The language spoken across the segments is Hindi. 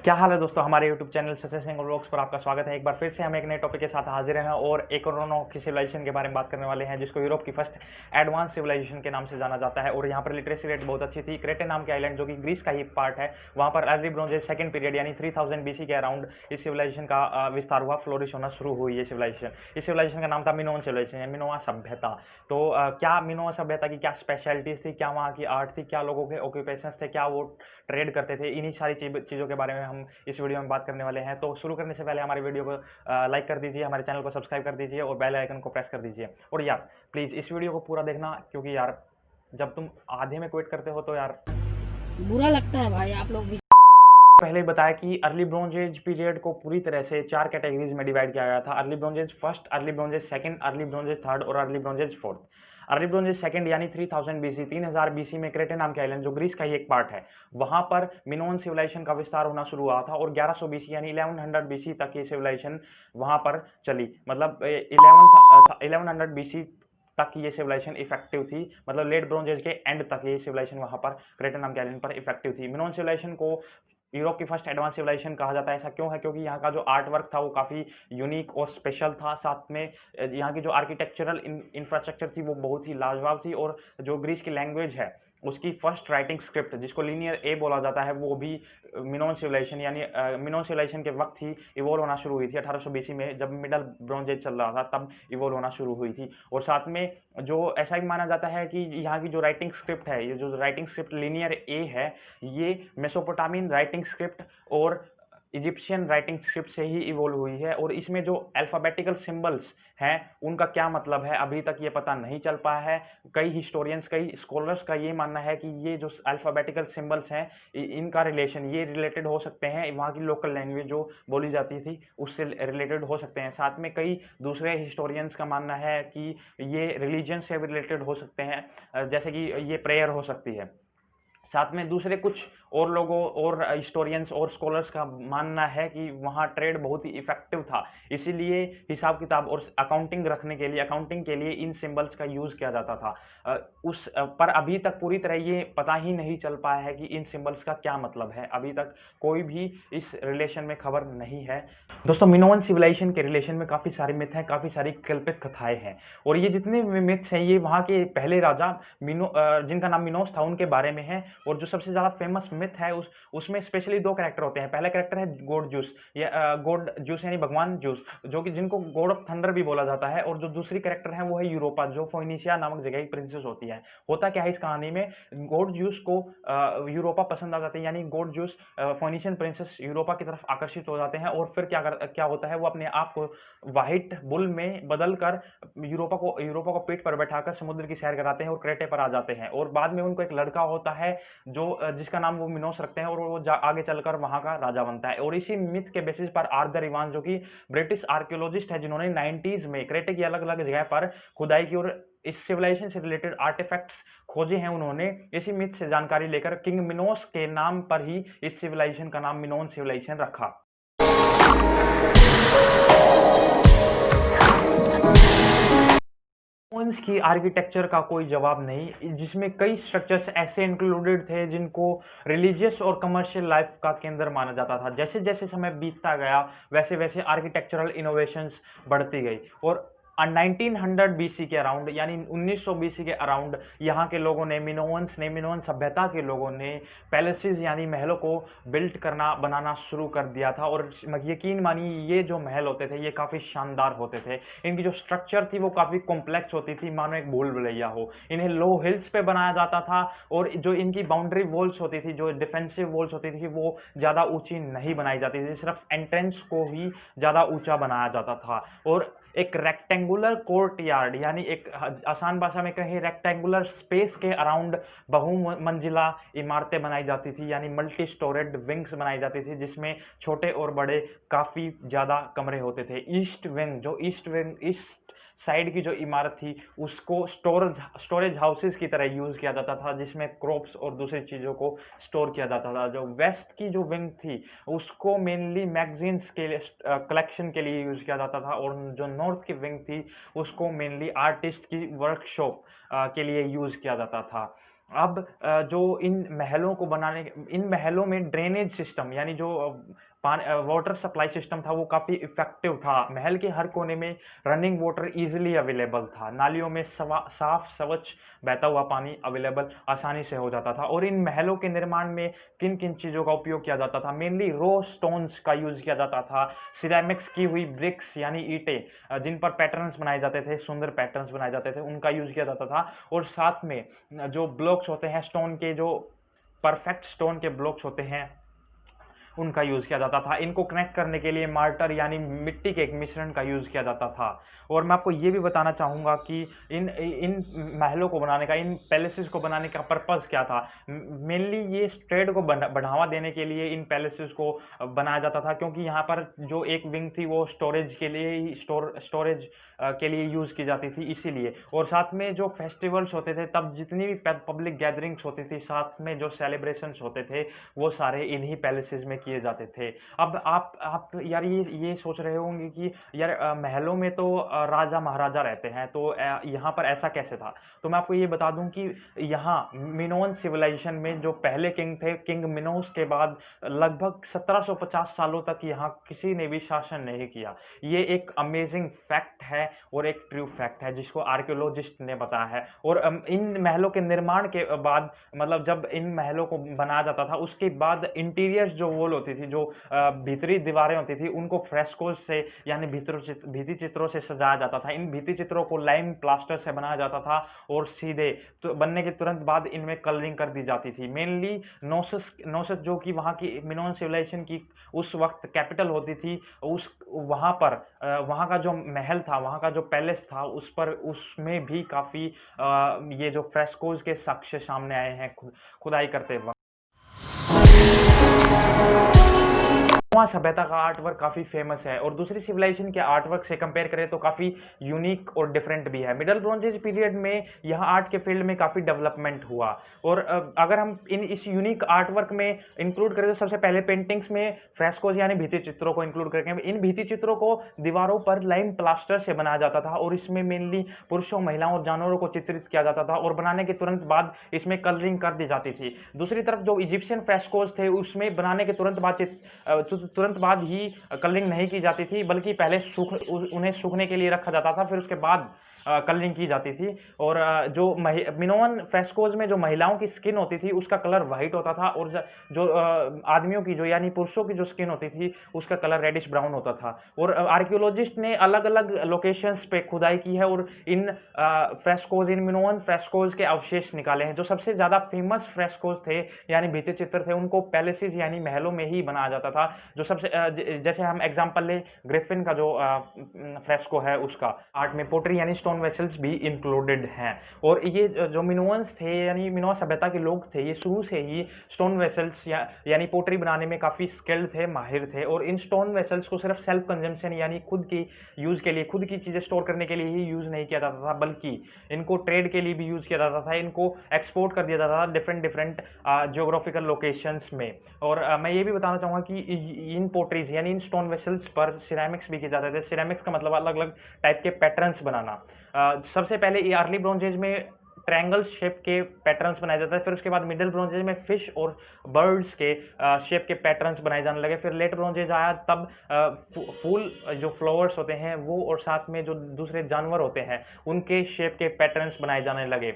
क्या हाल है दोस्तों, हमारे YouTube चैनल सचे सिंह व्लॉग्स पर आपका स्वागत है। एक बार फिर से हम एक नए टॉपिक के साथ हाजिर हैं और एक और की सिविलाइजेशन के बारे में बात करने वाले हैं, जिसको यूरोप की फर्स्ट एडवांस सिविलाइजेशन के नाम से जाना जाता है। और यहाँ पर लिटरेसी रेट बहुत अच्छी थी। क्रेटे नाम के आइलैंड, जो कि ग्रीस का ही पार्ट है, वहाँ पर early bronze age second period यानी 3000 BC के अराउंड इस सिविलाइजेशन का विस्तार हुआ, फ्लोरिश होना शुरू हुई ये सिविलाइजेशन। इस सिविलाइजेशन का नाम था मिनोअन सिविलाइजेशन, मिनोआ सभ्यता। तो क्या मिनोआ सभ्यता की क्या स्पेशलिटीज थी, क्या वहाँ की आर्ट थी, क्या लोगों के ऑक्यूपेशंस थे, क्या वो ट्रेड करते थे, इन्हीं सारी चीज़ों के बारे में हम इस वीडियो में बात करने वाले हैं। तो शुरू करने से पहले हमारे वीडियो को लाइक कर दीजिए, हमारे चैनल को सब्सक्राइब कर दीजिए और बेल आइकन को प्रेस कर दीजिए। और यार प्लीज़ इस वीडियो को पूरा देखना, क्योंकि यार जब तुम आधे में क्विट करते हो तो यार बुरा लगता है भाई। आप लोग भी पहले ही बताया कि अर्ली ब्रोंज एज पीरियड को पूरी तरह से 4 कैटेगरीज में डिवाइड किया गया था। Early bronze age first, early bronze age second, early bronze age third और early bronze age fourth. Early bronze age second यानी 3000 BC, 3000 BC में क्रेटे नाम के आइलैंड, जो ग्रीस का ही एक पार्ट है, वहां पर मिनोअन सिविलाइजेशन का विस्तार होना शुरू हुआ था। और 1100 BC यानी 1100 BC तक ये सिविलाइजेशन वहां पर चली। मतलब 1100 BC तक ये सिविलाइजेशन इफेक्टिव थी। मतलब लेट ब्रोंज एज के एंड तक ये सिविलाइजेशन वहां पर क्रेटे नाम के आइलैंड पर इफेक्टिव थी। मिनोअन सिविलाइजेशन को यूरोप की फर्स्ट एडवांस सिविलाइजेशन कहा जाता है। ऐसा क्यों है? क्योंकि यहाँ का जो आर्ट वर्क था वो काफ़ी यूनिक और स्पेशल था। साथ में यहाँ की जो आर्किटेक्चरल इंफ्रास्ट्रक्चर थी वो बहुत ही लाजवाब थी। और जो ग्रीस की लैंग्वेज है उसकी फर्स्ट राइटिंग स्क्रिप्ट, जिसको लीनियर ए बोला जाता है, वो भी मिनोन सिविलाइजेशन यानी मिनोन सिविलाइजेशन के वक्त ही इवोल्व होना शुरू हुई थी। 1800 BC में जब मिडल ब्रॉन्ज एज चल रहा था तब इवोल्व होना शुरू हुई थी। और साथ में जो ऐसा भी माना जाता है कि यहाँ की जो राइटिंग स्क्रिप्ट है, ये जो राइटिंग स्क्रिप्ट लीनियर ए है, ये मेसोपोटामियन राइटिंग स्क्रिप्ट और इजिप्शियन राइटिंग स्क्रिप्ट से ही इवोल्व हुई है। और इसमें जो अल्फ़ाबेटिकल सिंबल्स हैं उनका क्या मतलब है अभी तक ये पता नहीं चल पाया है। कई हिस्टोरियंस, कई स्कॉलर्स का ये मानना है कि ये जो अल्फ़ाबेटिकल सिंबल्स हैं इनका रिलेशन ये रिलेटेड हो सकते हैं, वहाँ की लोकल लैंग्वेज जो बोली जाती थी उससे रिलेटेड हो सकते हैं। साथ में कई दूसरे हिस्टोरियंस का मानना है कि ये रिलीजन से भी रिलेटेड हो सकते हैं, जैसे कि ये प्रेयर हो सकती है। साथ में दूसरे कुछ और लोगों और हिस्टोरियंस और स्कॉलर्स का मानना है कि वहाँ ट्रेड बहुत ही इफेक्टिव था, इसीलिए हिसाब किताब और अकाउंटिंग के लिए इन सिंबल्स का यूज़ किया जाता था। पर अभी तक पूरी तरह ये पता ही नहीं चल पाया है कि इन सिंबल्स का क्या मतलब है। अभी तक कोई भी इस रिलेशन में खबर नहीं है। दोस्तों, मिनोअन सिविलाइजेशन के रिलेशन में काफ़ी सारे मिथ हैं, काफ़ी सारी कल्पित कथाएं हैं। और ये जितने भी मिथ्स हैं ये वहाँ के पहले राजा जिनका नाम मिनोस था उनके बारे में है। और जो सबसे ज़्यादा फेमस मिथ है उसमें स्पेशली दो कैरेक्टर होते हैं। पहला कैरेक्टर है गॉड जूस, या गॉड जूस यानी भगवान जूस, जो कि जिनको गॉड ऑफ थंडर भी बोला जाता है। और जो दूसरी कैरेक्टर है वो है यूरोपा, जो फोइनिशिया नामक जगह की प्रिंसेस होती है। होता क्या है इस कहानी में, गॉड जूस को यूरोपा पसंद आ जाते हैं, यानी गॉड जूस फोइनिशियन प्रिंसेस यूरोपा की तरफ आकर्षित हो जाते हैं। और फिर क्या होता है, वो अपने आप को व्हाइट बुल में बदल कर यूरोपा को पीठ पर बैठाकर समुद्र की सैर कराते हैं और क्रेटे पर आ जाते हैं। और बाद में उनको एक लड़का होता है जो जिसका नाम वो मिनोस रखते हैं, और वो आगे चलकर वहां का राजा बनता है। और इसी मिथ के बेसिस पर आर्थर इवान, जो कि ब्रिटिश आर्कियोलॉजिस्ट है, जिन्होंने 90s में क्रेटे की अलग अलग जगह पर खुदाई की और इस सिविलाइजेशन से रिलेटेड आर्टिफैक्ट्स खोजे हैं, उन्होंने इसी मिथ से जानकारी लेकर किंग मिनोस के नाम पर ही इस सिविलाइजेशन का नाम मिनोन सिविलाइजेशन रखा। मिनोअन्स की आर्किटेक्चर का कोई जवाब नहीं, जिसमें कई स्ट्रक्चर्स ऐसे इंक्लूडेड थे जिनको रिलीजियस और कमर्शियल लाइफ का केंद्र माना जाता था। जैसे जैसे समय बीतता गया वैसे वैसे आर्किटेक्चरल इनोवेशंस बढ़ती गई। और 1900 BC के अराउंड यानी 1900 BC के अराउंड यहाँ के लोगों ने मिनोअन सभ्यता के लोगों ने पैलेसेस यानी महलों को बिल्ट करना बनाना शुरू कर दिया था। और यकीन मानिए ये जो महल होते थे ये काफ़ी शानदार होते थे। इनकी जो स्ट्रक्चर थी वो काफ़ी कॉम्प्लेक्स होती थी, मानो एक भूल भुलैया हो। इन्हें लो हिल्स पे बनाया जाता था और जो इनकी बाउंड्री वॉल्स होती थी, जो डिफेंसिव वॉल्स होती थी, वो ज़्यादा ऊंची नहीं बनाई जाती थी, सिर्फ एंट्रेंस को ही ज़्यादा ऊंचा बनाया जाता था। और एक रेक्टेंगुलर कोर्ट यार्ड यानी एक आसान भाषा में कहें रेक्टेंगुलर स्पेस के अराउंड बहुमंजिला इमारतें बनाई जाती थी, यानी मल्टी स्टोरेड विंग्स बनाई जाती थी, जिसमें छोटे और बड़े काफ़ी ज़्यादा कमरे होते थे। ईस्ट साइड की जो इमारत थी उसको स्टोरेज हाउसेस की तरह यूज़ किया जाता था, जिसमें क्रॉप्स और दूसरी चीज़ों को स्टोर किया जाता था। जो वेस्ट की जो विंग थी उसको मेनली मैगजीन्स के लिए कलेक्शन के लिए यूज़ किया जाता था। और जो नॉर्थ की विंग थी उसको मेनली आर्टिस्ट की वर्कशॉप के लिए यूज़ किया जाता था। अब जो इन महलों में ड्रेनेज सिस्टम यानी जो वाटर सप्लाई सिस्टम था वो काफ़ी इफ़ेक्टिव था। महल के हर कोने में रनिंग वाटर ईज़िली अवेलेबल था। नालियों में साफ़ स्वच्छ बहता हुआ पानी अवेलेबल आसानी से हो जाता था। और इन महलों के निर्माण में किन-किन चीज़ों का उपयोग किया जाता था? मेनली रो स्टोन्स का यूज़ किया जाता था। सिरेमिक्स की हुई ब्रिक्स यानी ईंटें जिन पर पैटर्न्स बनाए जाते थे, सुंदर पैटर्न्स बनाए जाते थे, उनका यूज़ किया जाता था। और साथ में जो ब्लॉक्स होते हैं स्टोन के, जो परफेक्ट स्टोन के ब्लॉक्स होते हैं, उनका यूज़ किया जाता था। इनको कनेक्ट करने के लिए मार्टर यानी मिट्टी के एक मिश्रण का यूज़ किया जाता था। और मैं आपको ये भी बताना चाहूँगा कि इन इन महलों को बनाने का, इन पैलेसेस को बनाने का पर्पज़ क्या था? मेनली ये ट्रेड को बढ़ावा देने के लिए इन पैलेसेस को बनाया जाता था, क्योंकि यहाँ पर जो एक विंग थी वो स्टोरेज के लिए ही स्टोरेज के लिए यूज़ की जाती थी, इसीलिए। और साथ में जो फेस्टिवल्स होते थे, तब जितनी भी पब्लिक गैदरिंग्स होती थी, साथ में जो सेलिब्रेशंस होते थे, वो सारे इन्हीं पैलेसेस में किए जाते थे। अब आप यार ये सोच रहे होंगे कि यार महलों में तो राजा महाराजा रहते हैं, तो यहाँ पर ऐसा कैसे था? तो मैं आपको ये बता दूं कि यहाँ मिनोअन सिविलाइजेशन में जो पहले किंग थे, किंग मिनोस के बाद लगभग 1750 सालों तक यहाँ किसी ने भी शासन नहीं किया। ये एक अमेजिंग फैक्ट है और एक ट्रू फैक्ट है जिसको आर्कियोलॉजिस्ट ने बताया है। और इन महलों के निर्माण के बाद, मतलब जब इन महलों को बनाया जाता था, उसके बाद इंटीरियर्स जो वॉल होती थी, जो भीतरी दीवारें होती थी, उनको फ्रेस्कोस से यानी भित्ति चित्रों से सजाया जाता था। इन भित्ति चित्रों को लाइम प्लास्टर से बनाया जाता था और सीधे तो बनने के तुरंत बाद इनमें कलरिंग कर दी जाती थी। मेनली नोसस जो कि वहाँ की मिनोअन सिविलाइजेशन की उस वक्त कैपिटल होती थी, उस वहाँ पर वहाँ का जो महल था, वहाँ का जो पैलेस था, उसमें भी काफ़ी ये जो फ्रेस्कोस के साक्ष्य सामने आए हैं खुदाई करते वक्त। रोमा सभ्यता का आर्टवर्क काफ़ी फेमस है और दूसरी सिविलाइजेशन के आर्टवर्क से कंपेयर करें तो काफ़ी यूनिक और डिफरेंट भी है। मिडल ब्रॉन्ज एज पीरियड में यहाँ आर्ट के फील्ड में काफ़ी डेवलपमेंट हुआ। और अगर हम इस यूनिक आर्टवर्क में इंक्लूड करें तो सबसे पहले पेंटिंग्स में फ्रेस्कोस यानी भित्ति चित्रों को इंक्लूड करके, इन भित्ति चित्रों को दीवारों पर लाइम प्लास्टर से बनाया जाता था और इसमें मेनली पुरुषों, महिलाओं और जानवरों को चित्रित किया जाता था और बनाने के तुरंत बाद इसमें कलरिंग कर दी जाती थी। दूसरी तरफ जो इजिप्शियन फ्रेस्कोस थे, उसमें बनाने के तुरंत बाद ही कलरिंग नहीं की जाती थी, बल्कि पहले उन्हें सूखने के लिए रखा जाता था, फिर उसके बाद कलरिंग की जाती थी। और जो मिनोअन फ्रेस्कोज में जो महिलाओं की स्किन होती थी उसका कलर वाइट होता था, और जो आदमियों की, जो यानी पुरुषों की जो स्किन होती थी उसका कलर रेडिश ब्राउन होता था। और आर्कियोलॉजिस्ट ने अलग अलग लोकेशंस पे खुदाई की है और इन मिनोअन फ्रेस्कोज के अवशेष निकाले हैं। जो सबसे ज़्यादा फेमस फ्रेस्कोज थे यानी भित्ति चित्र थे, उनको पैलेसेस यानी महलों में ही बनाया जाता था। जो सबसे जैसे हम एग्जांपल ले ग्रिफिन का जो फ्रेस्को है, उसका आर्ट में पोटरी यानी स्टोन वेसल्स भी इंक्लूडेड हैं। और ये जो मिनोअन्स थे यानी मिनोअन सभ्यता के लोग थे, ये शुरू से ही स्टोन वेसल्स यानी पोटरी बनाने में काफ़ी स्किल्ड थे, माहिर थे। और इन स्टोन वेसल्स को सिर्फ सेल्फ कंजम्पशन यानी खुद की यूज़ के लिए, खुद की चीज़ें स्टोर करने के लिए ही यूज़ नहीं किया जाता था, बल्कि इनको ट्रेड के लिए भी यूज़ किया जाता था। इनको एक्सपोर्ट कर दिया जाता था डिफरेंट जियोग्राफिकल लोकेशंस में। और मैं ये भी बताना चाहूँगा कि इन पोटरीज यानी इन स्टोन वेसल्स पर सिरेमिक्स भी किए जाते थे। सिरेमिक्स का मतलब अलग अलग टाइप के पैटर्न्स बनाना। सबसे पहले ये अर्ली ब्रॉन्ज एज में ट्रायंगल शेप के पैटर्न्स बनाए जाते हैं, फिर उसके बाद मिडिल ब्रॉन्ज एज में फिश और बर्ड्स के शेप के पैटर्न्स बनाए जाने लगे। फिर लेट ब्रॉन्ज एज आया, तब फूल जो फ्लावर्स होते हैं वो, और साथ में जो दूसरे जानवर होते हैं उनके शेप के पैटर्न्स बनाए जाने लगे।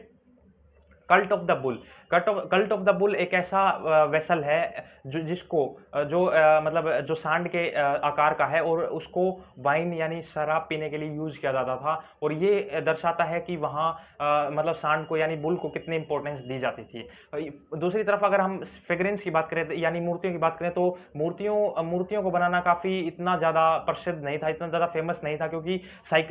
Cult of the bull, cult of the bull एक ऐसा वेसल है जिसको मतलब जो सांड के आकार का है और उसको वाइन यानी शराब पीने के लिए यूज़ किया जाता था। और ये दर्शाता है कि वहाँ मतलब सांड को यानी बुल को कितनी इंपॉर्टेंस दी जाती थी। दूसरी तरफ अगर हम फिगरेंस की बात करें यानी मूर्तियों की बात करें, तो मूर्तियों को बनाना काफ़ी इतना ज़्यादा प्रसिद्ध नहीं था, इतना ज़्यादा फेमस नहीं था, क्योंकि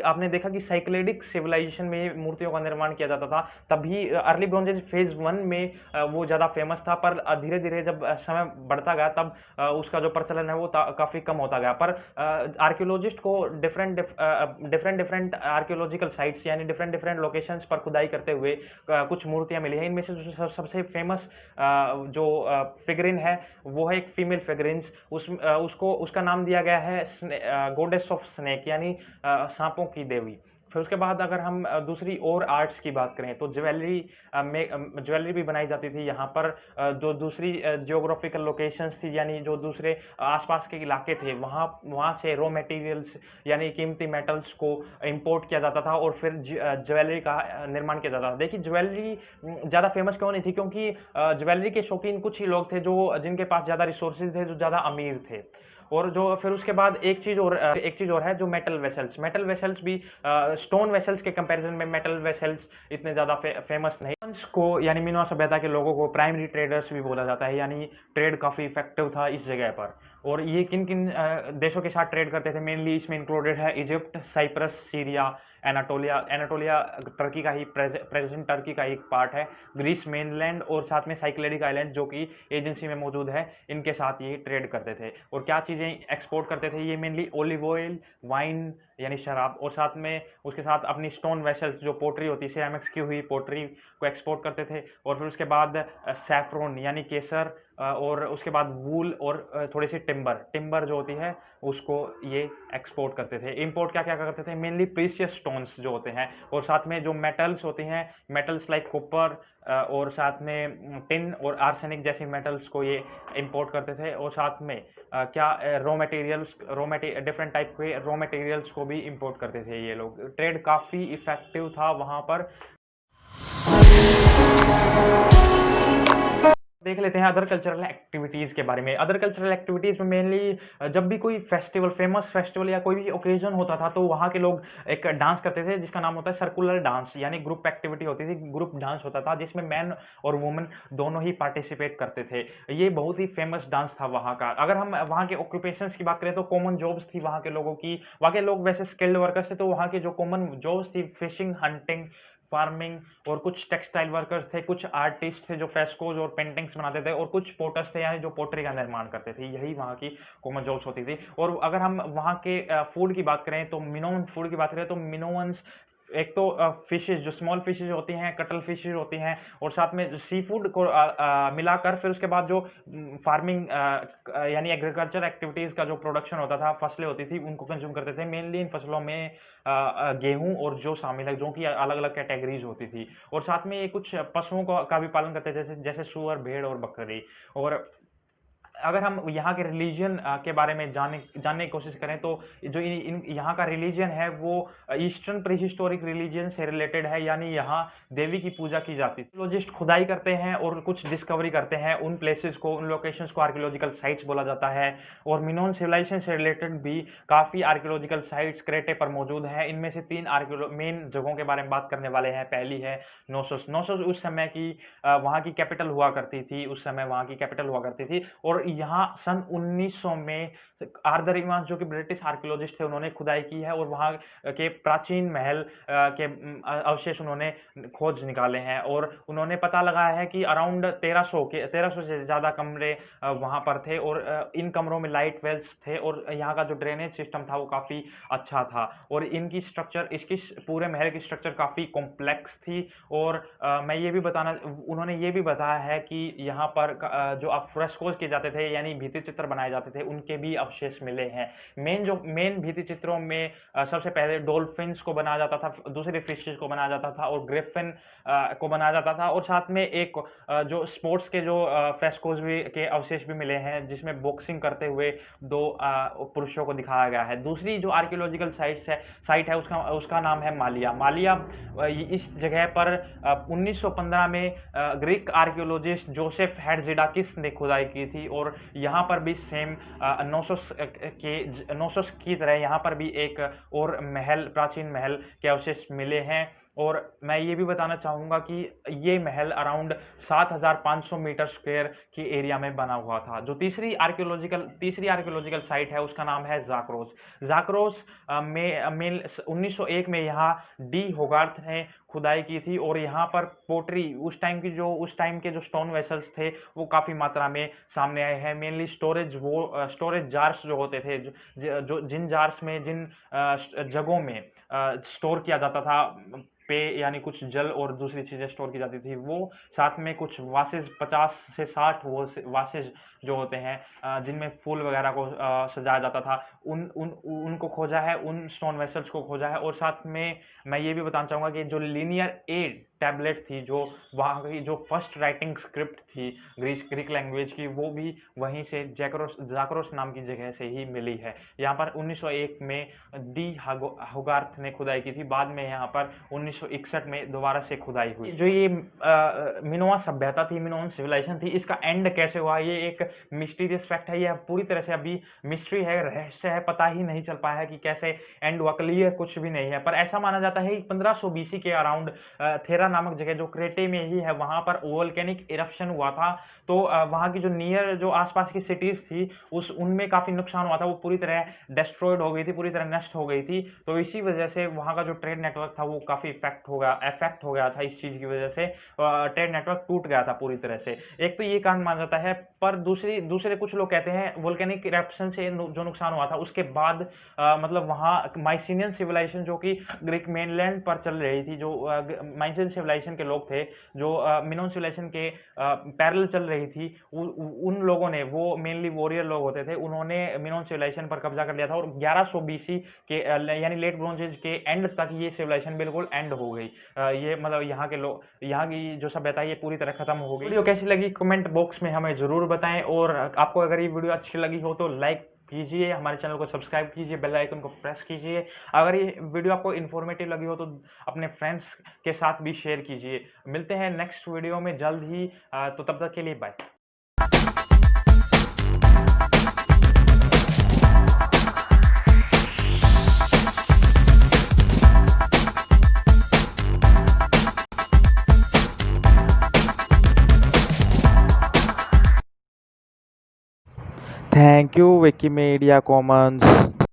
आपने देखा कि साइक्लेडिक सिविलाइजेशन में मूर्तियों का निर्माण किया जाता था। तभी अर्ली ब्रॉन्ज एज फेज 1 में वो ज़्यादा फेमस था, पर धीरे धीरे जब समय बढ़ता गया तब उसका जो प्रचलन है वो काफ़ी कम होता गया। पर आर्कियोलॉजिस्ट को डिफरेंट आर्कियोलॉजिकल साइट्स यानी डिफरेंट लोकेशंस पर खुदाई करते हुए कुछ मूर्तियां मिली हैं। इनमें से जो सबसे फेमस जो फिगरिन है वो है एक फीमेल फिगरिन्स। उसका नाम दिया गया है गॉडेस ऑफ स्नेक यानी सांपों की देवी। फिर उसके बाद अगर हम दूसरी और आर्ट्स की बात करें तो ज्वेलरी भी बनाई जाती थी यहाँ पर। जो दूसरी जियोग्राफिकल लोकेशंस थी, यानी जो दूसरे आसपास के इलाके थे, वहाँ वहाँ से रॉ मटेरियल्स यानी कीमती मेटल्स को इंपोर्ट किया जाता था और फिर ज्वेलरी का निर्माण किया जाता था। देखिए ज्वेलरी ज़्यादा फेमस क्यों नहीं थी, क्योंकि ज्वेलरी के शौकीन कुछ ही लोग थे जो जिनके पास ज़्यादा रिसोर्सेज थे, जो ज़्यादा अमीर थे। और जो फिर उसके बाद एक चीज़ और है, जो मेटल वेसल्स भी स्टोन वेसल्स के कंपैरिजन में मेटल वेसल्स इतने ज़्यादा फेमस नहीं। को यानी मिनोआ सभ्यता के लोगों को प्राइमरी ट्रेडर्स भी बोला जाता है, यानी ट्रेड काफ़ी इफेक्टिव था इस जगह पर। और ये किन किन देशों के साथ ट्रेड करते थे, मेनली इसमें इंक्लूडेड है Egypt, Cyprus, Syria, Anatolia Turkey का ही प्रेजेंट टर्की का एक पार्ट है, ग्रीस मेनलैंड और साथ में साइक्लेडिक आइलैंड जो कि एजेंसी में मौजूद है, इनके साथ ये ट्रेड करते थे। और क्या चीज़ें एक्सपोर्ट करते थे, ये मेनली ओलिव ऑयल, वाइन यानी शराब, और साथ में उसके साथ अपनी स्टोन वेसल्स जो पोट्री होती है, सिरेमिक्स की हुई पोट्री को एक्सपोर्ट करते थे। और फिर उसके बाद सैफ्रॉन यानी केसर, और उसके बाद वूल और थोड़ी सी टिम्बर जो होती है उसको ये एक्सपोर्ट करते थे। इंपोर्ट क्या क्या करते थे, मेनली प्रीशियस स्टोन्स जो होते हैं, और साथ में जो मेटल्स होते हैं, मेटल्स लाइक कॉपर और साथ में टिन और आर्सेनिक जैसी मेटल्स को ये इंपोर्ट करते थे। और साथ में क्या डिफरेंट टाइप के रॉ मटेरियल्स को भी इंपोर्ट करते थे ये लोग। ट्रेड काफ़ी इफेक्टिव था वहाँ पर। देख लेते हैं अदर कल्चरल एक्टिविटीज़ के बारे में। अदर कल्चरल एक्टिविटीज़ में मेनली जब भी कोई फेमस फेस्टिवल या कोई भी ओकेजन होता था तो वहाँ के लोग एक डांस करते थे जिसका नाम होता है सर्कुलर डांस, यानी ग्रुप एक्टिविटी होती थी, ग्रुप डांस होता था जिसमें मैन और वुमेन दोनों ही पार्टिसिपेट करते थे। ये बहुत ही फेमस डांस था वहाँ का। अगर हम वहाँ के ऑक्यूपेशंस की बात करें तो कॉमन जॉब्स थी वहाँ के लोगों की। वहाँ के लोग वैसे स्किल्ड वर्कर्स थे, तो वहाँ की जो कॉमन जॉब्स थी फिशिंग, हंटिंग, फार्मिंग, और कुछ टेक्सटाइल वर्कर्स थे, कुछ आर्टिस्ट थे जो फ्रेस्कोज और पेंटिंग्स बनाते थे, और कुछ पोटर्स थे यानी जो पोट्री का निर्माण करते थे। यही वहाँ की कॉमन जॉब्स होती थी। और अगर हम वहाँ के फूड की बात करें तो मिनोअन फूड की बात करें तो मिनोअन्स एक तो फिशेज, जो स्मॉल फिशेज होती हैं, कटल फिशेज होती हैं, और साथ में सी फूड को मिलाकर फिर उसके बाद जो फार्मिंग यानी एग्रीकल्चर एक्टिविटीज़ का जो प्रोडक्शन होता था, फसलें होती थी, उनको कंज्यूम करते थे। मेनली इन फसलों में गेहूं और जो शामिल है, जो कि अलग अलग कैटेगरीज होती थी। और साथ में ये कुछ पशुओं का भी पालन करते थे, जैसे सुअर, भेड़ और बकरी। और अगर हम यहाँ के रिलीजन के बारे में जानने की कोशिश करें तो जो यहाँ का रिलीजन है वो ईस्टर्न प्रीहिस्टोरिक रिलीजन से रिलेटेड है, यानी यहाँ देवी की पूजा की जाती थी। आर्कियोलॉजिस्ट खुदाई करते हैं और कुछ डिस्कवरी करते हैं, उन प्लेसेस को, उन लोकेशंस को आर्कियोलॉजिकल साइट्स बोला जाता है। और मिनोन सिविलाइजेशन से रिलेटेड भी काफ़ी आर्कियोलॉजिकल साइट्स क्रेटे पर मौजूद हैं। इनमें से 3 मेन जगहों के बारे में बात करने वाले हैं। पहली है नोसोस उस समय की वहाँ की कैपिटल हुआ करती थी, और यहाँ सन 1900 में आर्थर इवांस जो कि ब्रिटिश आर्कियोलॉजिस्ट थे, उन्होंने खुदाई की है और वहाँ के प्राचीन महल के अवशेष उन्होंने खोज निकाले हैं। और उन्होंने पता लगाया है कि अराउंड 1300 से ज़्यादा कमरे वहाँ पर थे, और इन कमरों में लाइट वेल्स थे, और यहाँ का जो ड्रेनेज सिस्टम था वो काफ़ी अच्छा था। और इनकी स्ट्रक्चर, इसकी पूरे महल की स्ट्रक्चर काफ़ी कॉम्प्लेक्स थी। और उन्होंने ये भी बताया है कि यहाँ पर जो अब फ्रेस्कोज किए जाते थे यानी भित्ति चित्र बनाए जाते थे, उनके भी अवशेष मिले हैं। मेन भित्ति चित्रों में सबसे पहले डॉल्फिन्स को बनाया जाता था, दूसरे फिशेस को बनाया जाता था, और ग्रिफिन को बनाया जाता था। और साथ में एक जो स्पोर्ट्स के जो फ्रेस्कोज भी के अवशेष भी मिले हैं, जिसमें बॉक्सिंग करते हुए 2 पुरुषों को दिखाया गया है। दूसरी जो आर्कियोलॉजिकल साइट है उसका नाम है मालिया। इस जगह पर 1915 में ग्रीक आर्कियोलॉजिस्ट जोसेफ हैट्जिडाकिस ने खुदाई की थी, और यहाँ पर भी सेम नोसोस की तरह यहाँ पर भी एक और प्राचीन महल के अवशेष मिले हैं। और मैं ये भी बताना चाहूँगा कि ये महल अराउंड 7500 मीटर स्क्वायर की एरिया में बना हुआ था। जो तीसरी आर्कियोलॉजिकल साइट है उसका नाम है जाक्रोस में 1901 में यहाँ डी होगार्थ ने खुदाई की थी, और यहाँ पर पोट्री उस टाइम के जो स्टोन वेसल्स थे वो काफ़ी मात्रा में सामने आए हैं। मेनली स्टोरेज जार्स जो होते थे, जिन जार्स में जिन जगहों में स्टोर किया जाता था पेय यानी कुछ जल और दूसरी चीज़ें स्टोर की जाती थी। वो साथ में कुछ वासेस 50 से 60 वो वासेस जो होते हैं जिनमें फूल वगैरह को सजाया जाता था, उनको खोजा है, उन स्टोन वेसल्स को खोजा है। और साथ में मैं ये भी बताना चाहूँगा कि जो लिनियर ए टैबलेट थी, जो वहाँ की जो फर्स्ट राइटिंग स्क्रिप्ट थी ग्रीक लैंग्वेज की, वो भी वहीं से ज़ाक्रोस नाम की जगह से ही मिली है। यहाँ पर 1901 में डी होगार्थ ने खुदाई की थी। बाद में यहाँ पर 1961 में दोबारा से खुदाई हुई। जो ये मिनोआ सभ्यता थी, मिनोअन सिविलाइजेशन थी, इसका एंड कैसे हुआ, ये एक मिस्टीरियस फैक्ट है। यह पूरी तरह से अभी मिस्ट्री है, रहस्य है, पता ही नहीं चल पाया है कि कैसे एंड हुआ, क्लियर कुछ भी नहीं है। पर ऐसा माना जाता है कि 1500 BC के अराउंड थेरा नामक जगह जो क्रेटे में ही है, वहां पर वोल्केनिक इरप्शन हुआ था। तो वहां की जो नियर जो आसपास की सिटीज थी उनमें काफी नुकसान हुआ था, वो पूरी तरह डिस्ट्रॉयड हो गई थी, पूरी तरह नष्ट हो गई थी। तो इसी वजह से वहां का जो ट्रेड नेटवर्क था वो काफी इफेक्ट हो गया था। इस चीज की वजह से ट्रेड नेटवर्क टूट गया था पूरी तरह से। एक तो ये कारण माना जाता है, पर दूसरे कुछ लोग कहते हैं वोल्केनिक इरप्शन से जो नुकसान हुआ था उसके बाद मतलब वहां माइसिनियन सिविलाइजेशन जो कि ग्रीक मेनलैंड पर चल रही थी, जो माइसिनियन सिविलाइजेशन के लोग थे, जो मिनोन सिविलाइजेशन के पैरेलल चल रही थी, उन लोगों ने, वो मेनली वॉरियर लोग होते थे, उन्होंने मिनोन सिविलाइजेशन पर कब्जा कर लिया था। और 1100 BC के यानी लेट ब्रोंज एज के एंड तक ये सिविलाइजेशन बिल्कुल एंड हो गई। ये मतलब यहाँ के लोग, यहाँ की जो सभ्यता है ये पूरी तरह खत्म हो गई। वीडियो कैसी लगी कमेंट बॉक्स में हमें जरूर बताएं, और आपको अगर ये वीडियो अच्छी लगी हो तो लाइक कीजिए, हमारे चैनल को सब्सक्राइब कीजिए, बेल आइकन को प्रेस कीजिए। अगर ये वीडियो आपको इन्फॉर्मेटिव लगी हो तो अपने फ्रेंड्स के साथ भी शेयर कीजिए। मिलते हैं नेक्स्ट वीडियो में जल्द ही, तो तब तक के लिए bye. Thank you, Wikimedia Commons.